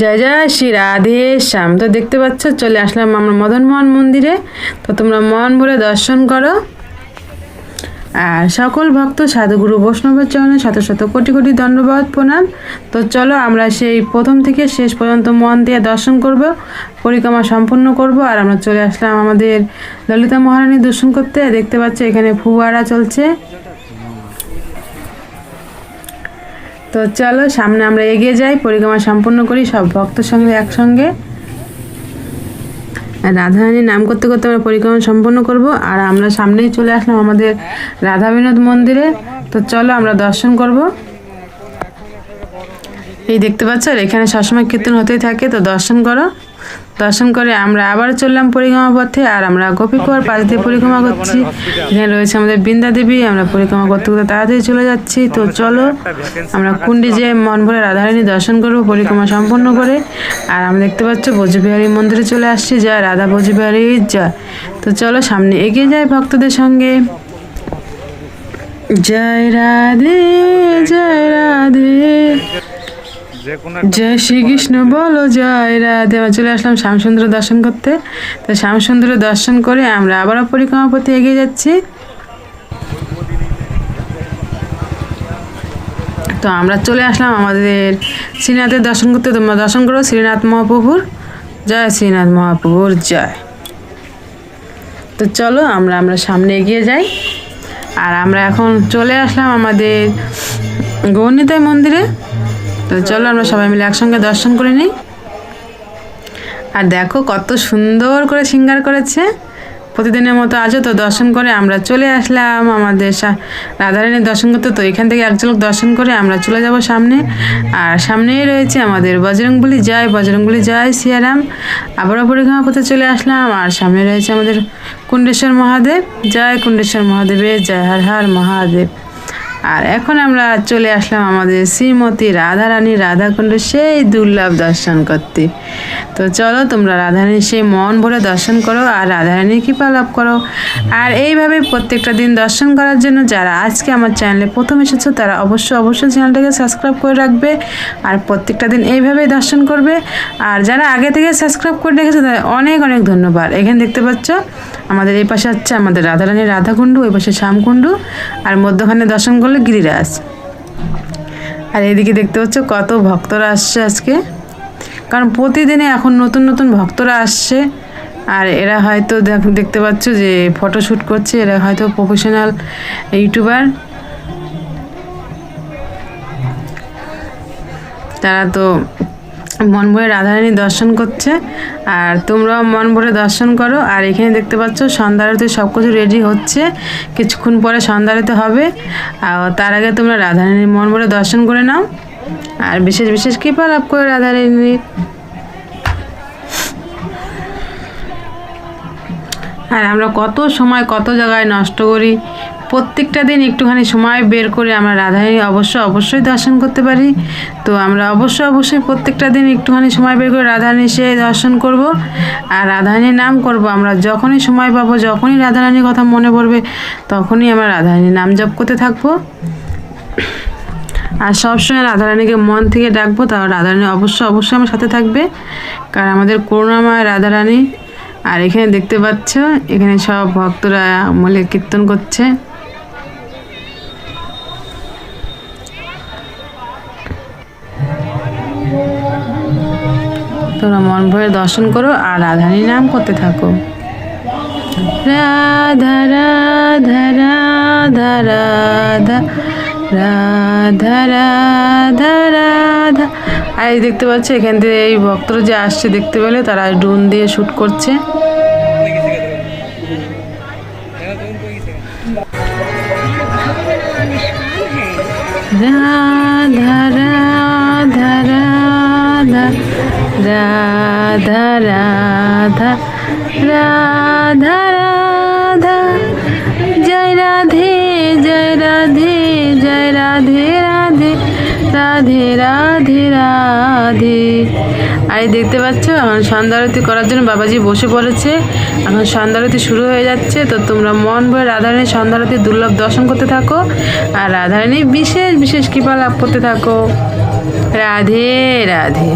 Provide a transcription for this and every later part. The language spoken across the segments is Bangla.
জয় জয় শ্রী রাধে শ্যাম। তো দেখতে পাচ্ছ চলে আসলাম আমরা মদনমোহন মন্দিরে। তো তোমরা মন ভরে দর্শন করো। আর সকল ভক্ত সাধুগুরু বৈষ্ণবের চরণে শত শত কোটি কোটি দণ্ডবত প্রণাম। তো চলো আমরা সেই প্রথম থেকে শেষ পর্যন্ত মন দিয়ে দর্শন করব, পরিক্রমা সম্পূর্ণ করব। আর আমরা চলে আসলাম আমাদের ললিতা মহারানী দর্শন করতে। দেখতে পাচ্ছ এখানে ফুয়ারা চলছে। তো চলো সামনে আমরা এগিয়ে যাই, পরিক্রমা সম্পূর্ণ করি সব ভক্তের সঙ্গে একসঙ্গে। রাধারানীর নাম করতে করতে আমরা পরিক্রমা সম্পন্ন করব। আর আমরা সামনেই চলে আসলাম আমাদের রাধা বিনোদ মন্দিরে। তো চলো আমরা দর্শন করব। এই দেখতে পাচ্ছ আর এখানে সবসময় কীর্তন হতেই থাকে। তো দর্শন করো। দর্শন করে আমরা আবার চললাম পরিক্রমা পথে। আর আমরা গোপীকুয়ার পাশ দিয়ে পরিক্রমা করছি। এখানে রয়েছে আমাদের বৃন্দা দেবী। আমরা পরিক্রমা করতে করতে তাড়াতাড়ি চলে যাচ্ছি। তো চলো আমরা কুণ্ডি যেয়ে মন ভরে রাধারানী দর্শন করব পরিক্রমা সম্পন্ন করে। আর আমরা দেখতে পাচ্ছ বজবিহারী মন্দিরে চলে আসছি। যা রাধা বজবিহারী যা। তো চলো সামনে এগিয়ে যাই ভক্তদের সঙ্গে। জয় রাধে জয় রাধে জয় শ্রীকৃষ্ণ বলো জয় রাধে। আমরা চলে আসলাম শ্যামসুন্দর দর্শন করতে। তো শ্যামসুন্দর দর্শন করে আমরা আবারও পরিক্রমা পথে এগিয়ে যাচ্ছি। তো আমরা চলে আসলাম আমাদের শ্রীনাথের দর্শন করতে। তোমরা দর্শন করো শ্রীনাথ মহাপ্রভুর জয়, শ্রীনাথ মহাপ্রভুর জয়। তো চলো আমরা সামনে এগিয়ে যাই। আর আমরা এখন চলে আসলাম আমাদের গৌরনিতাই মন্দিরে। তো চলো আমরা সবাই মিলে একসঙ্গে দর্শন করে নিই। আর দেখো কত সুন্দর করে শৃঙ্গার করেছে প্রতিদিনের মতো আজও। তো দর্শন করে আমরা চলে আসলাম আমাদের রাধারানীর দর্শন করতে। তো এখান থেকে এক ঝলক দর্শন করে আমরা চলে যাব সামনে। আর সামনেই রয়েছে আমাদের বজরংবলী জয়, বজরংবলী জয় সিয়ারাম। আবারও পরিক্রমা পথে চলে আসলাম। আর সামনে রয়েছে আমাদের কুণ্ডেশ্বর মহাদেব জয়, কুণ্ডেশ্বর মহাদেবের জয়, হর হর মহাদেব। আর এখন আমরা চলে আসলাম আমাদের শ্রীমতী রাধারানী রাধাকুণ্ড সেই দুর্লভ দর্শন করতে। তো চলো তোমরা রাধারানীর সেই মন ভরে দর্শন করো আর রাধারানীর কৃপা লাভ করো। আর এইভাবে প্রত্যেকটা দিন দর্শন করার জন্য যারা আজকে আমার চ্যানেলে প্রথম এসেছো তারা অবশ্যই চ্যানেলটাকে সাবস্ক্রাইব করে রাখবে। আর প্রত্যেকটা দিন এইভাবেই দর্শন করবে। আর যারা আগে থেকে সাবস্ক্রাইব করে রেখেছে তাদের অনেক অনেক ধন্যবাদ। এখানে দেখতে পাচ্ছ আমাদের এই পাশে হচ্ছে আমাদের রাধারানীর রাধাকুণ্ড, ওই পাশে শ্যামকুণ্ড, আর মধ্যখানে দর্শন করলে গিরিরাজ। আর এইদিকে দেখতে পাচ্ছ কত ভক্তরা আসছে আজকে, কারণ প্রতিদিনে এখন নতুন নতুন ভক্তরা আসছে। আর এরা হয়তো দেখতে পাচ্ছ যে ফটোশ্যুট করছে, এরা হয়তো প্রফেশনাল ইউটিউবার। তারা তো মন ভরে রাধারানী দর্শন করছে। আর তোমরাও মন ভরে দর্শন করো। আর এখানে দেখতে পাচ্ছ সন্ধ্যা আরতি সব কিছু রেডি হচ্ছে, কিছুক্ষণ পরে সন্ধ্যা আরতি হবে। আর তার আগে তোমরা রাধারানীর মন ভরে দর্শন করে নাও আর বিশেষ বিশেষ কৃপা লাভ করে রাধারানীর। আর আমরা কত সময় কত জায়গায় নষ্ট করি, প্রত্যেকটা দিন একটুখানি সময় বের করে আমরা রাধারানী অবশ্যই দর্শন করতে পারি। তো আমরা অবশ্যই প্রত্যেকটা দিন একটুখানি সময় বের করে রাধারানী সে দর্শন করব আর রাধারানীর নাম করব। আমরা যখনই সময় পাবো, যখনই রাধারানীর কথা মনে পড়বে, তখনই আমরা রাধারানীর নাম জপ করতে থাকবো। আর সবসময় রাধারানীকে মন থেকে ডাকবো, তাও রাধারানী অবশ্যই আমার সাথে থাকবে, কারণ আমাদের করুণাময় রাধারানী। আর এখানে দেখতে পাচ্ছ এখানে সব ভক্তরা মিলে কীর্তন করছে। তোমরা মন ভরে দর্শন করো আর রাধারানীর নাম করতে থাকো। রাধা রাধা রাধা রাধা রাধা রাধা রাধা। আর এই দেখতে পাচ্ছ এখান থেকে এই ভক্তরা যে আসছে দেখতে পেলে, তারা ড্রোন দিয়ে শ্যুট করছে। রাধা রাধা রাধা রাধা রাধা রাধা রাধা জয় রাধে জয় রাধে জয় রাধে রাধে রাধে রাধে রাধে। আর এই দেখতে পাচ্ছ এখন সন্ধ্যা আরতি করার জন্য বাবাজি বসে পড়েছে। এখন সন্ধ্যা আরতি শুরু হয়ে যাচ্ছে। তো তোমরা মন ভরে রাধারানীর সন্ধ্যা আরতি দুর্লভ দর্শন করতে থাকো আর রাধারানীর বিশেষ বিশেষ কৃপা লাভ করতে থাকো। রাধে রাধে।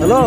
হ্যালো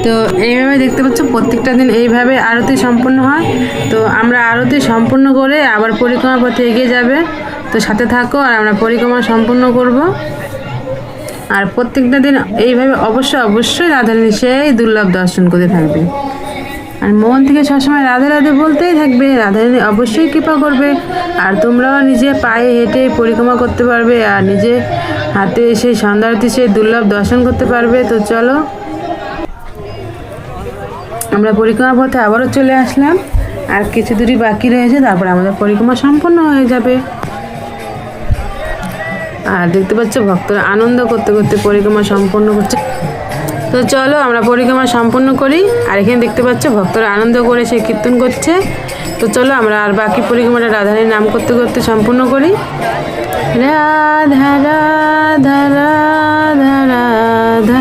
তো এইভাবে দেখতে পাচ্ছ প্রত্যেকটা দিন এইভাবে আরতি সম্পন্ন হয়। তো আমরা আরতি সম্পূর্ণ করে আবার পরিক্রমা পথে এগিয়ে যাবে। তো সাথে থাকো আর আমরা পরিক্রমা সম্পূর্ণ করব। আর প্রত্যেকটা দিন এইভাবে অবশ্যই রাধারানী সেই দুর্লভ দর্শন করতে থাকবে। আর মন থেকে সবসময় রাধে রাধে বলতেই থাকবে, রাধারানী অবশ্যই কৃপা করবে। আর তোমরাও নিজে পায়ে হেঁটে পরিক্রমা করতে পারবে আর নিজে হাতে সেই সন্ধ্যারতি সেই দুর্লভ দর্শন করতে পারবে। তো চলো আমরা পরিক্রমা পথে আবারও চলে আসলাম। আর কিছু দূরই বাকি রয়েছে, তারপর আমাদের পরিক্রমা সম্পন্ন হয়ে যাবে। আর দেখতে পাচ্ছ ভক্তরা আনন্দ করতে করতে পরিক্রমা সম্পন্ন করছে। তো চলো আমরা পরিক্রমা সম্পন্ন করি। আর এখানে দেখতে পাচ্ছ ভক্তরা আনন্দ করে সে কীর্তন করছে। তো চলো আমরা আর বাকি পরিক্রমাটা রাধারানীর নাম করতে করতে সম্পূর্ণ করি। রাধা রাধা রাধা রাধা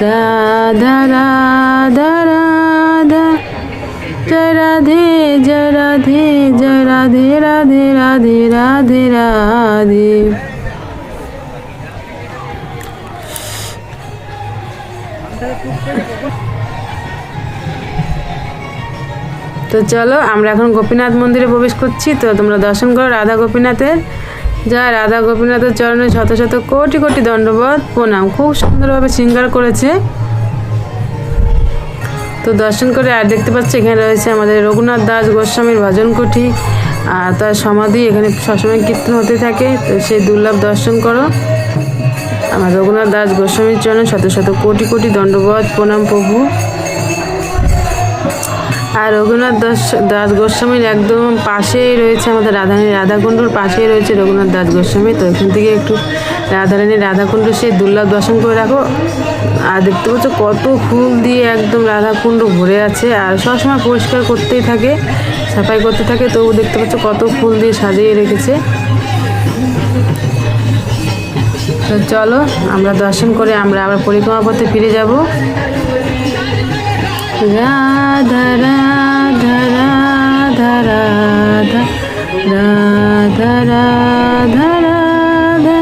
রাধা রাধা রাধা জয় রাধে জয় রাধে জয় রাধে রাধে রাধে রাধে রাধে। তো চলো আমরা এখন গোপীনাথ মন্দিরে প্রবেশ করছি। তো তোমরা দর্শন করো রাধা গোপীনাথের। যা রাধা গোপীনাথের চরণে শত শত কোটি কোটি দণ্ডবত প্রণাম। খুব সুন্দরভাবে শৃঙ্গার করেছে। তো দর্শন করে আর দেখতে পাচ্ছি এখানে রয়েছে আমাদের রঘুনাথ দাস গোস্বামীর ভজন কুঠি আর তার সমাধি। এখানে সবসময় কীর্তন হতে থাকে। তো সেই দুর্লভ দর্শন করো। আমার রঘুনাথ দাস গোস্বামীর চরণে শত শত কোটি কোটি দণ্ডবত প্রণাম প্রভু। আর রঘুনাথ দাস গোস্বামীর একদম পাশেই রয়েছে আমাদের রাধারানী রাধাকুণ্ডুর পাশেই রয়েছে রঘুনাথ দাস গোস্বামী। তো এখান থেকে একটু রাধারানী রাধাকুণ্ড সেই দুর্লভ দর্শন করে রাখো। আর দেখতে পাচ্ছ কত ফুল দিয়ে একদম রাধাকুণ্ড ভরে আছে। আর সবসময় পরিষ্কার করতেই থাকে, সাফাই করতে থাকে। তবু দেখতে পাচ্ছ কত ফুল দিয়ে সাজিয়ে রেখেছে। তো চলো আমরা দর্শন করে আমরা আবার পরিক্রমা পথে ফিরে যাব। রাধা রাধা রাধা রাধা রাধা রাধা রাধা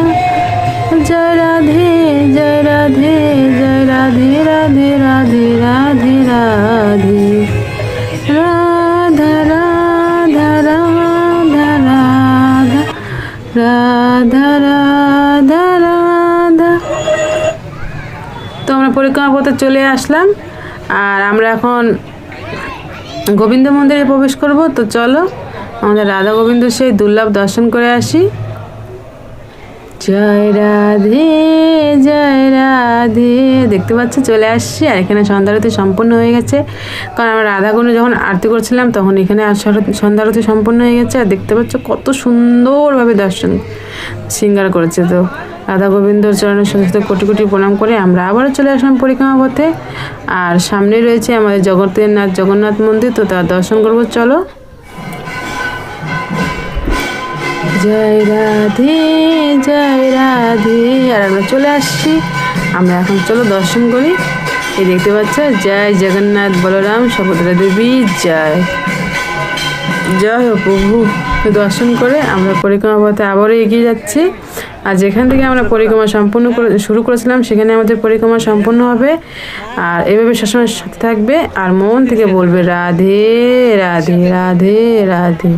জয় রাধে জয় রাধে জয় রাধে রাধে রাধে রাধে রাধে রাধা রাধা রাধা রাধা রাধা রাধা রাধা। তো আমরা পরিক্রমা পথে চলে আসলাম। আর আমরা এখন গোবিন্দ মন্দিরে প্রবেশ করব। তো চলো আমাদের রাধা গোবিন্দ সেই দুর্লভ দর্শন করে আসি। জয় রাধে জয় রাধে। দেখতে পাচ্ছ চলে আসছি। আর এখানে সন্ধ্যারতি সম্পূর্ণ হয়ে গেছে, কারণ আমরা রাধাকুণ্ডে যখন আরতি করছিলাম তখন এখানে সন্ধ্যারতি সম্পূর্ণ হয়ে গেছে। আর দেখতে পাচ্ছ কত সুন্দরভাবে দর্শন শৃঙ্গার করেছে। তো রাধা গোবিন্দর চরণের সমস্ত কোটি কোটি প্রণাম করে আমরা আবারও চলে আসলাম পরিক্রমা পথে। আর সামনে রয়েছে আমাদের জগন্নাথ মন্দির। তো তার দর্শন করবো। চলো জয় রাধে জয় রাধে। আর আমরা চলে আসছি। আমরা এখন চলো দর্শন করি। এই দেখতে পাচ্ছ জয় জগন্নাথ বলরাম সুভদ্রা দেবী জয় জয় হো প্রভু। দর্শন করে আমরা পরিক্রমা পথে আবারও এগিয়ে যাচ্ছি। আর যেখান থেকে আমরা পরিক্রমা শুরু করেছিলাম সেখানে আমাদের পরিক্রমা সম্পূর্ণ হবে। আর এভাবে সবসময় সাথে থাকবে আর মন থেকে বলবে রাধে রাধে রাধে রাধে।